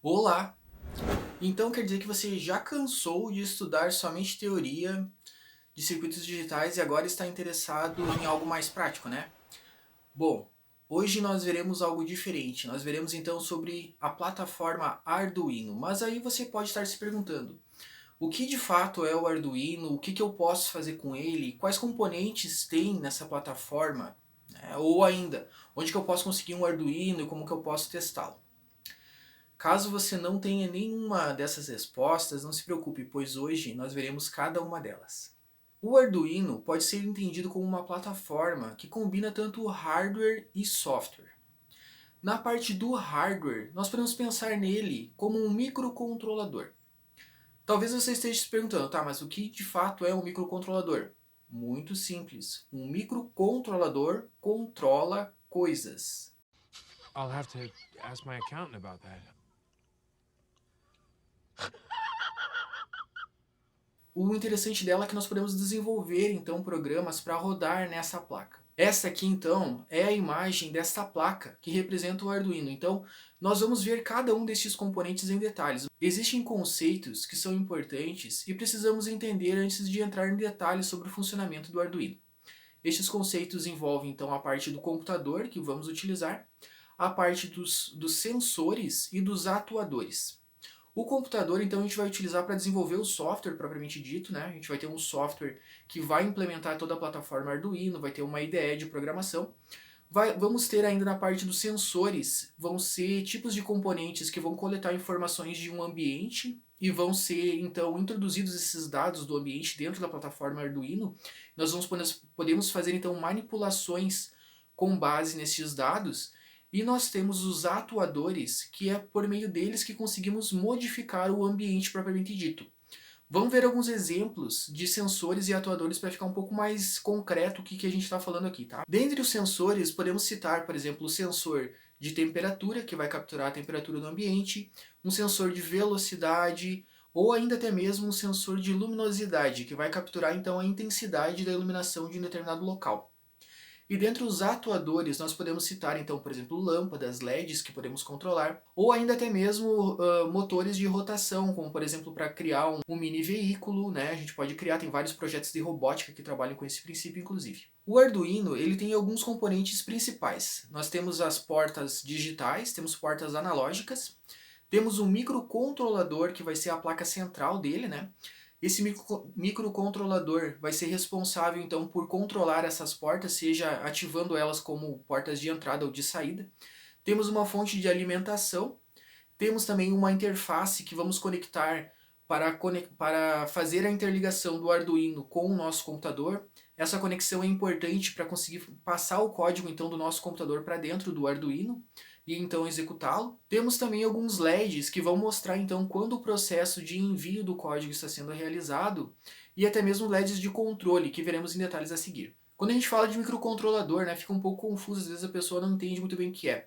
Olá! Então quer dizer que você já cansou de estudar somente teoria de circuitos digitais e agora está interessado em algo mais prático, né? Bom, hoje nós veremos algo diferente. Nós veremos então sobre a plataforma Arduino. Mas aí você pode estar se perguntando: o que de fato é o Arduino? O que eu posso fazer com ele? Quais componentes tem nessa plataforma? Ou ainda, onde que eu posso conseguir um Arduino e como que eu posso testá-lo? Caso você não tenha nenhuma dessas respostas, não se preocupe, pois hoje nós veremos cada uma delas. O Arduino pode ser entendido como uma plataforma que combina tanto hardware e software. Na parte do hardware, nós podemos pensar nele como um microcontrolador. Talvez você esteja se perguntando, tá, mas o que de fato é um microcontrolador? Muito simples. Um microcontrolador controla coisas. I'll have to ask my accountant about that. O interessante dela é que nós podemos desenvolver então programas para rodar nessa placa. Essa aqui então é a imagem desta placa que representa o Arduino. Então nós vamos ver cada um destes componentes em detalhes. Existem conceitos que são importantes e precisamos entender antes de entrar em detalhes sobre o funcionamento do Arduino. Estes conceitos envolvem então a parte do computador que vamos utilizar, a parte dos sensores e dos atuadores. O computador, então, a gente vai utilizar para desenvolver o software propriamente dito, né? A gente vai ter um software que vai implementar toda a plataforma Arduino, vai ter uma IDE de programação. Vamos ter ainda na parte dos sensores, vão ser tipos de componentes que vão coletar informações de um ambiente e vão ser, então, introduzidos esses dados do ambiente dentro da plataforma Arduino. Nós podemos fazer, então, manipulações com base nesses dados e nós temos os atuadores, que é por meio deles que conseguimos modificar o ambiente propriamente dito. Vamos ver alguns exemplos de sensores e atuadores para ficar um pouco mais concreto o que a gente está falando aqui, tá? Dentre os sensores, podemos citar, por exemplo, o sensor de temperatura, que vai capturar a temperatura do ambiente, um sensor de velocidade, ou ainda até mesmo um sensor de luminosidade, que vai capturar então a intensidade da iluminação de um determinado local. E dentre os atuadores, nós podemos citar, então, por exemplo, lâmpadas, LEDs que podemos controlar, ou ainda até mesmo motores de rotação, como por exemplo para criar um mini veículo, né? A gente pode criar, tem vários projetos de robótica que trabalham com esse princípio, inclusive. O Arduino, ele tem alguns componentes principais. Nós temos as portas digitais, temos portas analógicas, temos um microcontrolador que vai ser a placa central dele, né? Esse microcontrolador vai ser responsável então por controlar essas portas, seja ativando elas como portas de entrada ou de saída. Temos uma fonte de alimentação, temos também uma interface que vamos conectar para fazer a interligação do Arduino com o nosso computador. Essa conexão é importante para conseguir passar o código então do nosso computador para dentro do Arduino e então executá-lo. Temos também alguns LEDs que vão mostrar então quando o processo de envio do código está sendo realizado e até mesmo LEDs de controle que veremos em detalhes a seguir. Quando a gente fala de microcontrolador, né, fica um pouco confuso, às vezes a pessoa não entende muito bem o que é.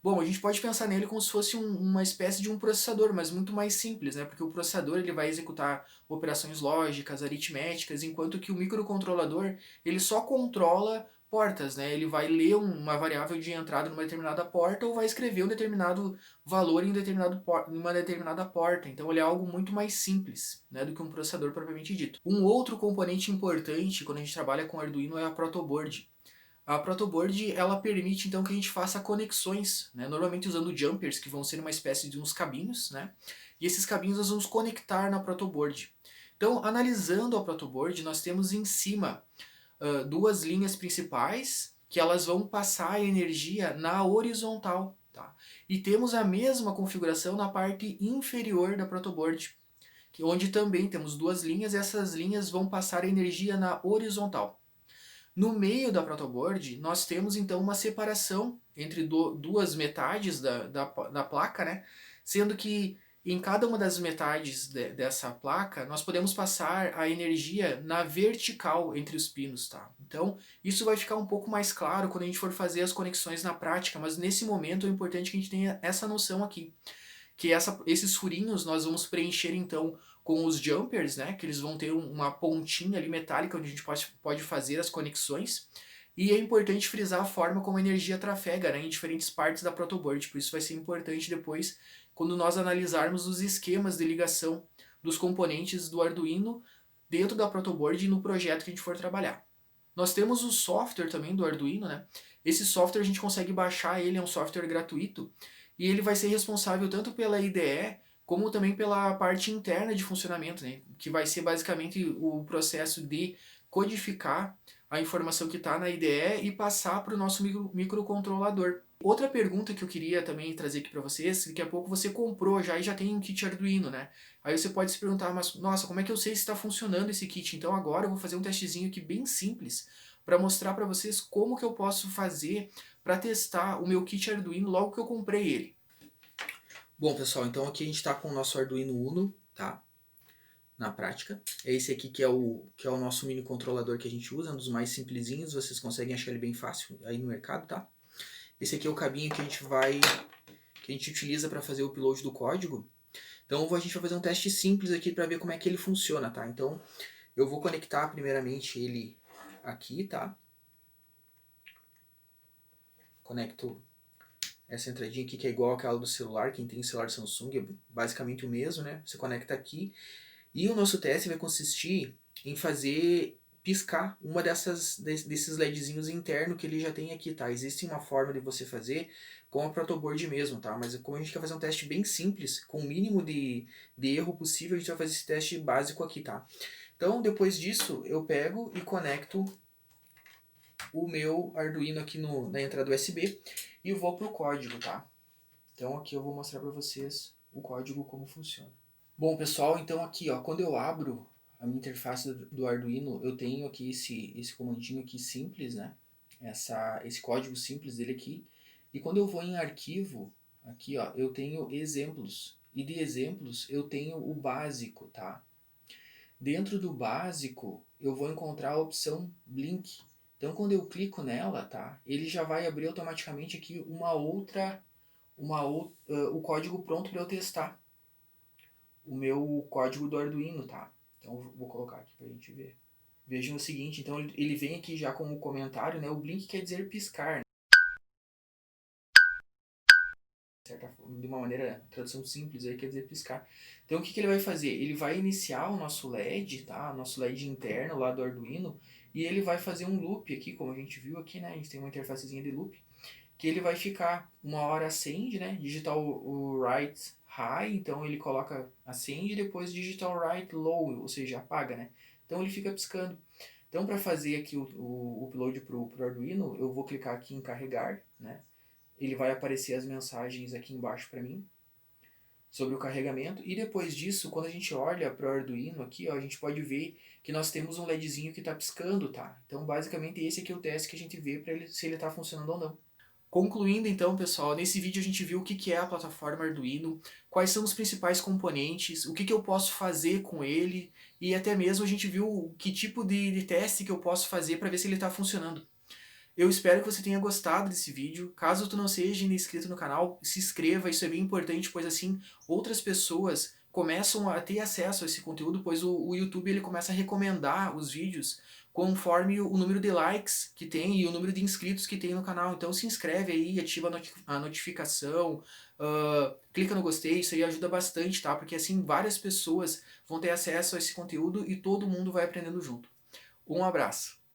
Bom, a gente pode pensar nele como se fosse uma espécie de um processador, mas muito mais simples, né? Porque o processador ele vai executar operações lógicas, aritméticas, enquanto que o microcontrolador ele só controla portas, né? Ele vai ler uma variável de entrada numa determinada porta ou vai escrever um determinado valor em uma determinada porta. Então ele é algo muito mais simples, né, do que um processador propriamente dito. Um outro componente importante quando a gente trabalha com Arduino é a protoboard. A protoboard ela permite então que a gente faça conexões, né? Normalmente usando jumpers, que vão ser uma espécie de uns cabinhos, né? E esses cabinhos nós vamos conectar na protoboard. Então, analisando a protoboard, nós temos em cima duas linhas principais que elas vão passar a energia na horizontal. Tá? E temos a mesma configuração na parte inferior da protoboard, onde também temos duas linhas e essas linhas vão passar a energia na horizontal. No meio da protoboard, nós temos então uma separação entre duas metades da placa, né? Sendo que em cada uma das metades dessa placa, nós podemos passar a energia na vertical entre os pinos, tá? Então, isso vai ficar um pouco mais claro quando a gente for fazer as conexões na prática, mas nesse momento é importante que a gente tenha essa noção aqui que esses furinhos nós vamos preencher então com os jumpers, né? Que eles vão ter uma pontinha ali metálica onde a gente pode fazer as conexões. E é importante frisar a forma como a energia trafega, né, em diferentes partes da protoboard, por isso vai ser importante depois quando nós analisarmos os esquemas de ligação dos componentes do Arduino dentro da protoboard e no projeto que a gente for trabalhar. Nós temos o software também do Arduino, né? Esse software a gente consegue baixar, ele é um software gratuito e ele vai ser responsável tanto pela IDE como também pela parte interna de funcionamento, né? Que vai ser basicamente o processo de codificar a informação que está na IDE e passar para o nosso microcontrolador. Outra pergunta que eu queria também trazer aqui para vocês, daqui a pouco você comprou já e já tem um kit Arduino, né? Aí você pode se perguntar, mas nossa, como é que eu sei se está funcionando esse kit? Então agora eu vou fazer um testezinho aqui bem simples para mostrar para vocês como que eu posso fazer para testar o meu kit Arduino logo que eu comprei ele. Bom, pessoal, então aqui a gente está com o nosso Arduino Uno, tá? Na prática. É esse aqui que é o nosso mini controlador que a gente usa, um dos mais simplesinhos, vocês conseguem achar ele bem fácil aí no mercado, tá? Esse aqui é o cabinho que a gente utiliza para fazer o upload do código. Então a gente vai fazer um teste simples aqui para ver como é que ele funciona, tá? Então eu vou conectar primeiramente ele aqui, tá? Conecto essa entradinha aqui que é igual àquela do celular, quem tem celular Samsung é basicamente o mesmo, né? Você conecta aqui e o nosso teste vai consistir em fazer piscar uma desses LEDzinhos internos que ele já tem aqui, tá? Existe uma forma de você fazer com a protoboard mesmo, tá? Mas como a gente quer fazer um teste bem simples, com o mínimo de erro possível, a gente vai fazer esse teste básico aqui, tá? Então, depois disso, eu pego e conecto o meu Arduino aqui na entrada USB e vou pro código, tá? Então aqui eu vou mostrar para vocês o código como funciona. Bom, pessoal, então aqui, ó, quando eu abro a minha interface do Arduino, eu tenho aqui esse comandinho aqui simples, né? Esse código simples dele aqui. E quando eu vou em arquivo, aqui, ó, eu tenho exemplos. E de exemplos eu tenho o básico, tá? Dentro do básico, eu vou encontrar a opção Blink. Então, quando eu clico nela, tá? Ele já vai abrir automaticamente aqui o código pronto para eu testar. O meu código do Arduino, tá? Então, eu vou colocar aqui pra gente ver. Vejam o seguinte, então ele vem aqui já com o comentário, né? O blink quer dizer piscar, né? De uma maneira, tradução simples aí, quer dizer piscar. Então o que ele vai fazer? Ele vai iniciar o nosso LED, tá? Nosso LED interno lá do Arduino, e ele vai fazer um loop aqui, como a gente viu aqui, né? A gente tem uma interfacezinha de loop, que ele vai ficar uma hora acende, né? Digitar o write high, então ele coloca acende e depois digitar o write low, ou seja, apaga, né? Então ele fica piscando. Então para fazer aqui o upload pro Arduino, eu vou clicar aqui em carregar, né? Ele vai aparecer as mensagens aqui embaixo para mim sobre o carregamento, e depois disso, quando a gente olha para o Arduino aqui, ó, a gente pode ver que nós temos um LEDzinho que está piscando, tá? Então basicamente esse aqui é o teste que a gente vê para se ele está funcionando ou não. Concluindo então, pessoal, nesse vídeo a gente viu o que é a plataforma Arduino, quais são os principais componentes, o que eu posso fazer com ele, e até mesmo a gente viu que tipo de teste que eu posso fazer para ver se ele está funcionando. Eu espero que você tenha gostado desse vídeo. Caso tu não seja ainda inscrito no canal, se inscreva, isso é bem importante, pois assim outras pessoas começam a ter acesso a esse conteúdo, pois o YouTube ele começa a recomendar os vídeos conforme o número de likes que tem e o número de inscritos que tem no canal. Então se inscreve aí, ativa a notificação, clica no gostei, isso aí ajuda bastante, tá? Porque assim várias pessoas vão ter acesso a esse conteúdo e todo mundo vai aprendendo junto. Um abraço!